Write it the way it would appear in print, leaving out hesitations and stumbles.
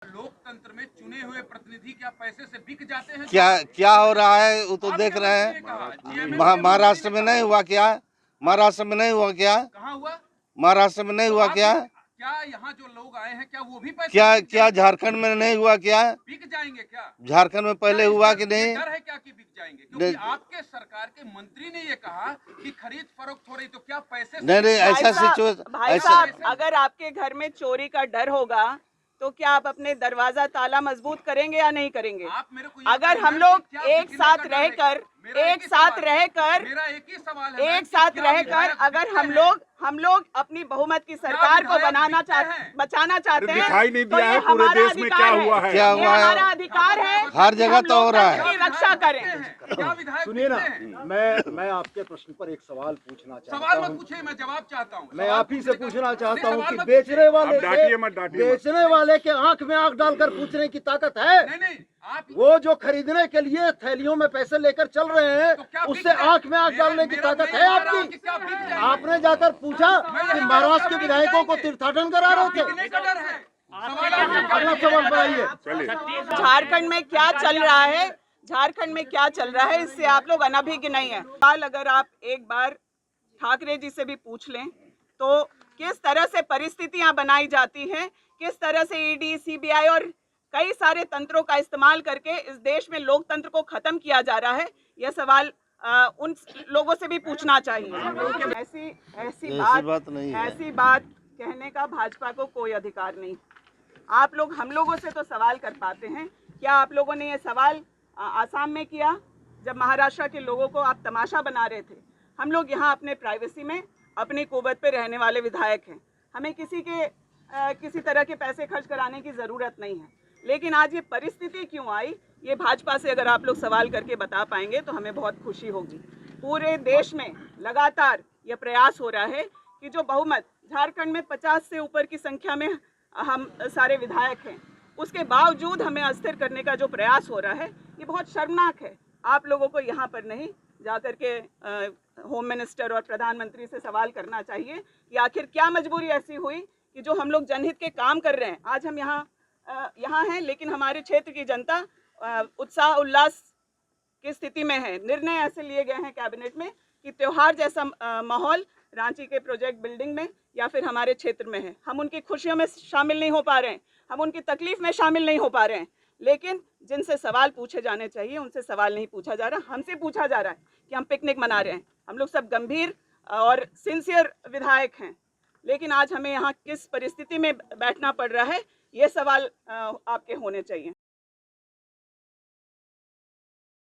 लोकतंत्र में चुने हुए प्रतिनिधि क्या पैसे से बिक जाते हैं? क्या क्या हो रहा है वो तो देख रहे हैं। महाराष्ट्र में नहीं हुआ क्या? महाराष्ट्र में नहीं हुआ क्या? कहाँ हुआ? महाराष्ट्र में नहीं हुआ क्या? क्या यहाँ जो लोग आए हैं क्या वो भी पैसे क्या झारखंड में नहीं हुआ क्या? बिक जाएंगे क्या? झारखंड में पहले हुआ कि नहीं? डर है क्या कि बिक जाएंगे? क्योंकि आपके सरकार के मंत्री ने ये कहा कि खरीद फरोख्त हो रही, तो क्या पैसे नहीं ऐसा सिचुएशन। भाई साहब, अगर आपके घर में चोरी का डर होगा तो क्या आप अपने दरवाजा ताला मजबूत करेंगे या नहीं करेंगे? अगर हम लोग एक साथ रहकर अगर हम लोग अपनी बहुमत की सरकार को बचाना चाहते हैं, दिखाई नहीं दिया है पूरे देश में क्या हुआ है? क्या हुआ है? हमारा अधिकार है, हर जगह तो हो रहा है। रक्षा करें। सुनिए ना, मैं आपके प्रश्न पर एक सवाल पूछना चाहता हूँ। सवाल मत पूछिए, मैं जवाब चाहता हूँ। मैं आप ही से पूछना चाहता हूँ कि बेचने वाले के आंख में आंख डालकर पूछने की ताकत है? नहीं, वो जो खरीदने के लिए थैलियों में पैसे लेकर चल रहे हैं, उससे आंख में आंख डालने की ताकत है आपकी? आपने जाकर पूछा कि महाराष्ट्र के विधायकों को तीर्थाटन करा रहे थे? अगला सवाल बताइए। झारखंड में क्या चल रहा है, इससे आप लोग अनभिज्ञ नहीं है। अगर आप एक बार ठाकरे जी से भी पूछ लें तो किस तरह से परिस्थितियां बनाई जाती हैं, किस तरह से ईडी, सीबीआई और कई सारे तंत्रों का इस्तेमाल करके इस देश में लोकतंत्र को खत्म किया जा रहा है, यह सवाल उन लोगों से भी पूछना चाहिए। ऐसी बात कहने का भाजपा को कोई अधिकार नहीं। आप लोग हम लोगों से तो सवाल कर पाते हैं। क्या आप लोगों ने ये सवाल आसाम में किया जब महाराष्ट्र के लोगों को आप तमाशा बना रहे थे? हम लोग यहाँ अपने प्राइवेसी में अपनी कुवत पे रहने वाले विधायक हैं, हमें किसी तरह के पैसे खर्च कराने की ज़रूरत नहीं है। लेकिन आज ये परिस्थिति क्यों आई, ये भाजपा से अगर आप लोग सवाल करके बता पाएंगे तो हमें बहुत खुशी होगी। पूरे देश में लगातार यह प्रयास हो रहा है कि जो बहुमत झारखंड में 50 से ऊपर की संख्या में हम सारे विधायक हैं, उसके बावजूद हमें अस्थिर करने का जो प्रयास हो रहा है, ये बहुत शर्मनाक है। आप लोगों को यहाँ पर नहीं जाकर के होम मिनिस्टर और प्रधानमंत्री से सवाल करना चाहिए कि आखिर क्या मजबूरी ऐसी हुई कि जो हम लोग जनहित के काम कर रहे हैं, आज हम यहाँ हैं, लेकिन हमारे क्षेत्र की जनता उत्साह उल्लास की स्थिति में है। निर्णय ऐसे लिए गए हैं कैबिनेट में कि त्योहार जैसा माहौल रांची के प्रोजेक्ट बिल्डिंग में या फिर हमारे क्षेत्र में है। हम उनकी खुशियों में शामिल नहीं हो पा रहे हैं, हम उनकी तकलीफ में शामिल नहीं हो पा रहे हैं, लेकिन जिनसे सवाल पूछे जाने चाहिए उनसे सवाल नहीं पूछा जा रहा। हमसे पूछा जा रहा है कि हम पिकनिक मना रहे हैं। हम लोग सब गंभीर और सिंसियर विधायक हैं, लेकिन आज हमें यहाँ किस परिस्थिति में बैठना पड़ रहा है, ये सवाल आपके होने चाहिए।